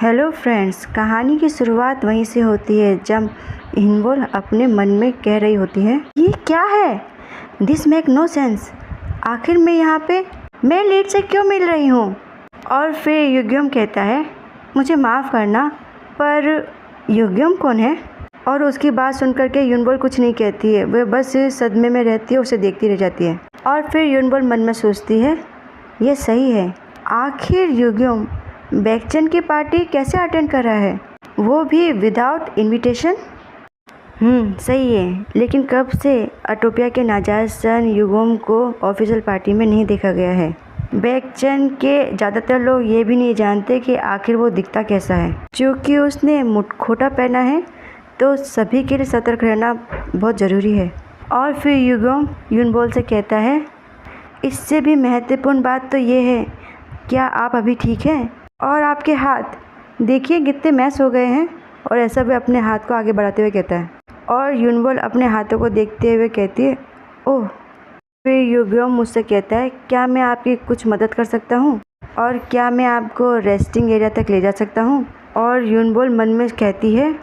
Hello friends, कहानी की शुरुआत वहीं से होती है जब हिनबोल अपने मन में कह रही होती है, ये क्या है? This make no sense. आखिर मैं यहाँ पे मैं लेट से क्यों मिल रही हूँ? और फिर युग्यम कहता है, मुझे माफ़ करना, पर युग्यम कौन है? और उसकी बात सुनकर के युनबोल कुछ नहीं कहती है। वह बस सदमे में रहती है, उसे देखती रह जाती है। और फिर युनबोल मन में सोचती है, ये सही है, आखिर युग्यम बैकचेन की पार्टी कैसे अटेंड कर रहा है, वो भी विदाउट इनविटेशन। सही है, लेकिन कब से अटोपिया के नाजायज सन युगोम को ऑफिशियल पार्टी में नहीं देखा गया है। बैकचेन के ज़्यादातर लोग ये भी नहीं जानते कि आखिर वो दिखता कैसा है। क्योंकि उसने मुखौटा पहना है तो सभी के लिए सतर्क रहना बहुत ज़रूरी है। और फिर युगोम युनबोल से कहता है, इससे भी महत्वपूर्ण बात तो ये है, क्या आप अभी ठीक हैं? और आपके हाथ देखिए कितने मैस हो गए हैं। और ऐसा भी अपने हाथ को आगे बढ़ाते हुए कहता है। और युनबोल अपने हाथों को देखते हुए कहती है, ओह। फिर युग्यम मुझसे कहता है, क्या मैं आपकी कुछ मदद कर सकता हूँ? और क्या मैं आपको रेस्टिंग एरिया तक ले जा सकता हूँ? और युनबोल मन में कहती है,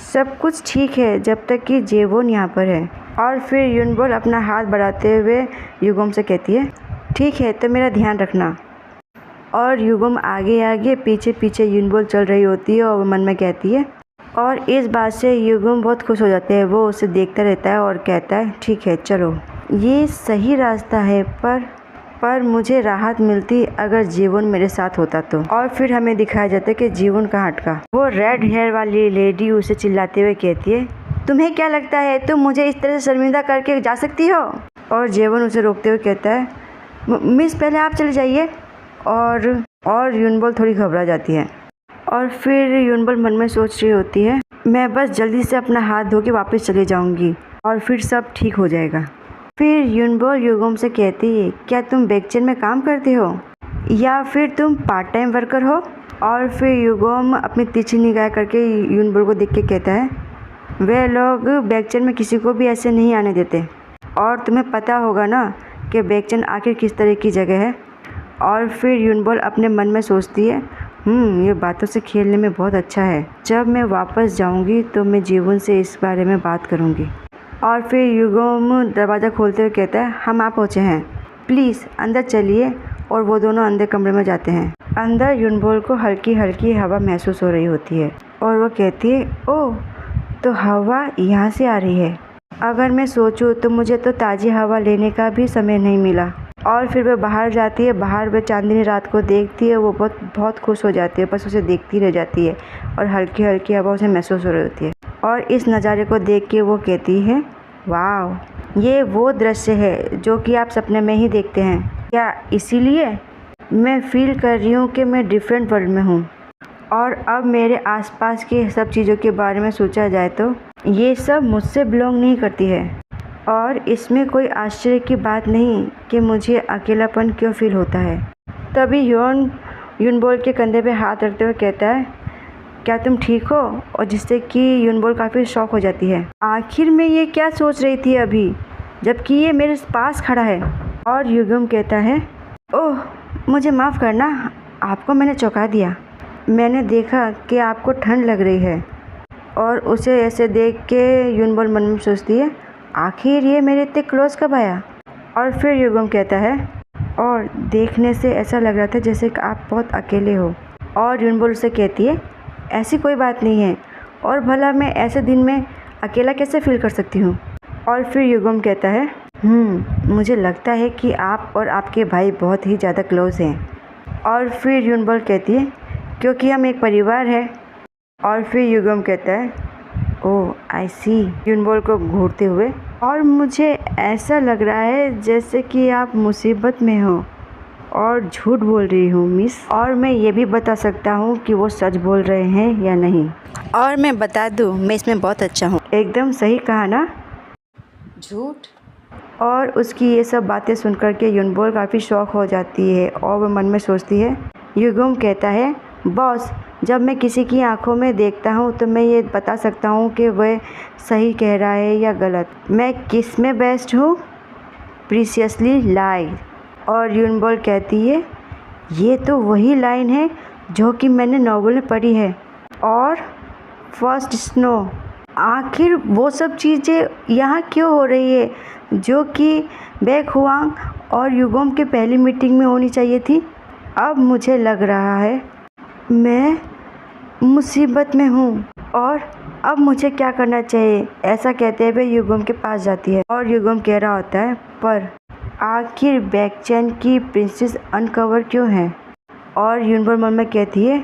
सब कुछ ठीक है जब तक कि जेवोन यहाँ पर है। और फिर युनबोल अपना हाथ बढ़ाते हुए युग्यम से कहती है, ठीक है, तो मेरा ध्यान रखना। और युग्यम आगे आगे पीछे पीछे युनबोल चल रही होती है और वो मन में कहती है। और इस बात से युग्यम बहुत खुश हो जाते हैं। वो उसे देखता रहता है और कहता है, ठीक है, चलो, ये सही रास्ता है, पर मुझे राहत मिलती अगर जीवन मेरे साथ होता तो। और फिर हमें दिखाया जाता है कि जीवन कहाँ अटका। वो रेड हेयर वाली लेडी उसे चिल्लाते हुए कहती है, तुम्हें क्या लगता है तुम मुझे इस तरह से शर्मिंदा करके जा सकती हो? और जीवन उसे रोकते हुए कहता है, मिस, पहले आप चले जाइए। और युनबोल थोड़ी घबरा जाती है। और फिर युनबोल मन में सोच रही होती है, मैं बस जल्दी से अपना हाथ धो के वापस चले जाऊंगी और फिर सब ठीक हो जाएगा। फिर युनबोल युग्यम से कहती है, क्या तुम बैकचेन में काम करते हो या फिर तुम पार्ट टाइम वर्कर हो? और फिर युग्यम अपनी तिरछी निगाह करके युनबोल को देख के कहता है, वे लोग बैकचेन में किसी को भी ऐसे नहीं आने देते। और तुम्हें पता होगा ना कि बैकचेन आखिर किस तरह की जगह है। और फिर युनबोल अपने मन में सोचती है, ये बातों से खेलने में बहुत अच्छा है। जब मैं वापस जाऊंगी तो मैं जीवन से इस बारे में बात करूंगी। और फिर युग्यम दरवाज़ा खोलते हुए कहता है, हम आ पहुँचे हैं, प्लीज़ अंदर चलिए। और वो दोनों अंदर कमरे में जाते हैं। अंदर युनबोल को हल्की हल्की हवा महसूस हो रही होती है और वो कहती है, ओह, तो हवा यहाँ से आ रही है। अगर मैं सोचूं तो मुझे तो ताज़ी हवा लेने का भी समय नहीं मिला। और फिर वह बाहर जाती है। बाहर वह चांदनी रात को देखती है। वो बहुत खुश हो जाती है, बस उसे देखती रह जाती है और हल्की हल्की हवा उसे महसूस हो रही होती है। और इस नज़ारे को देख के वो कहती है, वाह, ये वो दृश्य है जो कि आप सपने में ही देखते हैं क्या? इसीलिए मैं फील कर रही हूँ कि मैं डिफरेंट वर्ल्ड में हूँ। और अब मेरे आसपास की सब चीज़ों के बारे में सोचा जाए तो ये सब मुझसे बिलोंग नहीं करती है। और इसमें कोई आश्चर्य की बात नहीं कि मुझे अकेलापन क्यों फील होता है। तभी युनबोल के कंधे पे हाथ रखते हुए कहता है, क्या तुम ठीक हो? और जिससे कि युनबोल काफ़ी शॉक हो जाती है। आखिर में ये क्या सोच रही थी अभी, जबकि ये मेरे पास खड़ा है। और युग्यम कहता है, ओह, मुझे माफ़ करना, आपको मैंने चौंका दिया। मैंने देखा कि आपको ठंड लग रही है। और उसे ऐसे देख के युनबोल मन में सोचती है, आखिर ये मेरे इतने क्लोज कब आया? और फिर युग्यम कहता है, और देखने से ऐसा लग रहा था जैसे कि आप बहुत अकेले हो। और युनबोल उसे कहती है, ऐसी कोई बात नहीं है, और भला मैं ऐसे दिन में अकेला कैसे फील कर सकती हूँ? और फिर युग्यम कहता है, मुझे लगता है कि आप और आपके भाई बहुत ही ज़्यादा क्लोज हैं। और फिर युनबोल कहती है, क्योंकि हम एक परिवार है। और फिर युग्यम कहता है, ओह, आई सी, युनबोल को घूरते हुए, और मुझे ऐसा लग रहा है जैसे कि आप मुसीबत में हो और झूठ बोल रही हूँ मिस। और मैं ये भी बता सकता हूँ कि वो सच बोल रहे हैं या नहीं। और मैं बता दूँ, मैं इसमें बहुत अच्छा हूँ। एकदम सही कहा ना? झूठ। और उसकी ये सब बातें सुनकर के युनबोल काफ़ी शौक हो जाती है और वह मन में सोचती है। युग्यम कहता है, बॉस, जब मैं किसी की आंखों में देखता हूँ तो मैं ये बता सकता हूँ कि वह सही कह रहा है या गलत। मैं किस में बेस्ट हूँ? प्रीशियसली लाई। और युनबोल कहती है, ये तो वही लाइन है जो कि मैंने नॉवल में पढ़ी है। और फर्स्ट स्नो, आखिर वो सब चीज़ें यहाँ क्यों हो रही है जो कि बैक हुआंग और युगोम की पहली मीटिंग में होनी चाहिए थी। अब मुझे लग रहा है मैं मुसीबत में हूँ और अब मुझे क्या करना चाहिए। ऐसा कहते हुए युगोम के पास जाती है और युगोम कह रहा होता है, पर आखिर बैकचैन की प्रिंसेस अनकवर क्यों है। और यूनबोल मन में कहती है,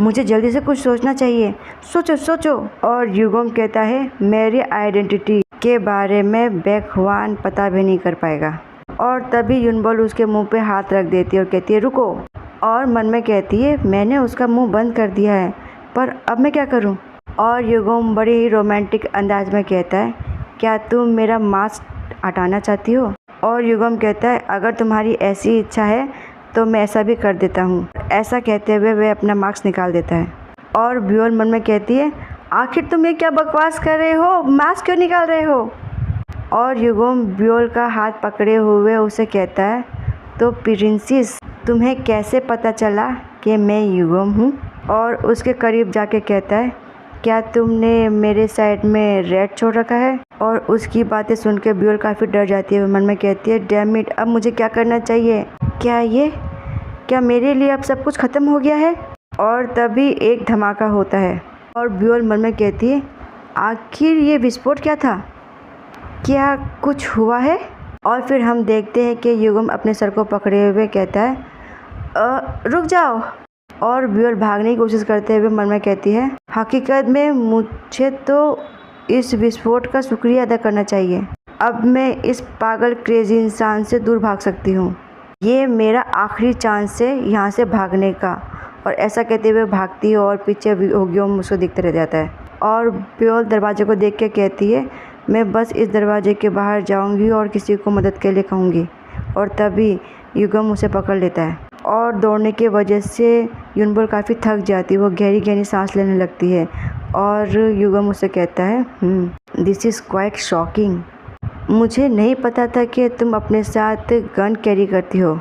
मुझे जल्दी से कुछ सोचना चाहिए, सोचो सोचो। और युगोम कहता है, मेरी आइडेंटिटी के बारे में बैक हुआन पता भी नहीं कर पाएगा। और तभी यूनबोल उसके मुंह पे हाथ रख देती है और कहती है, रुको। और मन में कहती है, मैंने उसका मुंह बंद कर दिया है, पर अब मैं क्या करूं। और युगोम बड़े ही रोमांटिक अंदाज में कहता है, क्या तुम मेरा मास्क हटाना चाहती हो। और युगोम कहता है, अगर तुम्हारी ऐसी इच्छा है तो मैं ऐसा भी कर देता हूँ। ऐसा कहते हुए वह अपना मास्क निकाल देता है। और ब्योल मन में कहती है, आखिर तुम ये क्या बकवास कर रहे हो, मास्क क्यों निकाल रहे हो। और युगोम ब्योल का हाथ पकड़े हुए उसे कहता है, तो प्रिंसेस तुम्हें कैसे पता चला कि मैं युगोम हूँ। और उसके करीब जाके कहता है, क्या तुमने मेरे साइड में रेड छोड़ रखा है। और उसकी बातें सुन के ब्योल काफ़ी डर जाती है। मन में कहती है, डैम इट, अब मुझे क्या करना चाहिए। क्या मेरे लिए अब सब कुछ ख़त्म हो गया है। और तभी एक धमाका होता है और ब्योल मन में कहती है, आखिर ये विस्फोट क्या था, क्या कुछ हुआ है। और फिर हम देखते हैं कि युगम अपने सर को पकड़े हुए कहता है, रुक जाओ। और ब्योल भागने की कोशिश करते हुए मन में कहती है, हकीकत में मुझे तो इस विस्फोट का शुक्रिया अदा करना चाहिए। अब मैं इस पागल क्रेजी इंसान से दूर भाग सकती हूँ। ये मेरा आखिरी चांस है यहाँ से भागने का। और ऐसा कहते हुए भागती है और पीछे युगम उसको दिखते रह जाता है। और ब्योल दरवाजे को देख के कहती है, मैं बस इस दरवाजे के बाहर जाऊंगी और किसी को मदद के लिए कहूँगी। और तभी युगम उसे पकड़ लेता है और दौड़ने की वजह से यूनबोल काफ़ी थक जाती है। वो गहरी गहरी सांस लेने लगती है। और युगम उसे कहता है, दिस इज़ क्वाइट शॉकिंग। मुझे नहीं पता था कि तुम अपने साथ गन कैरी करती हो।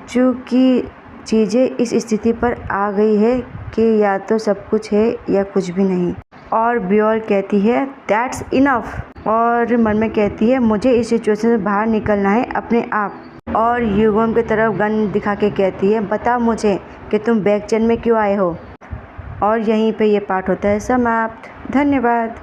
चूँकि चीज़ें इस स्थिति पर आ गई है कि या तो सब कुछ है या कुछ भी नहीं। और ब्योल कहती है, दैट्स इनफ। और मन में कहती है, मुझे इस सिचुएशन से बाहर निकलना है अपने आप। और युगम की तरफ गन दिखा के कहती है, बता मुझे कि तुम बैकचैन में क्यों आए हो। और यहीं पे ये पार्ट होता है समाप्त। धन्यवाद।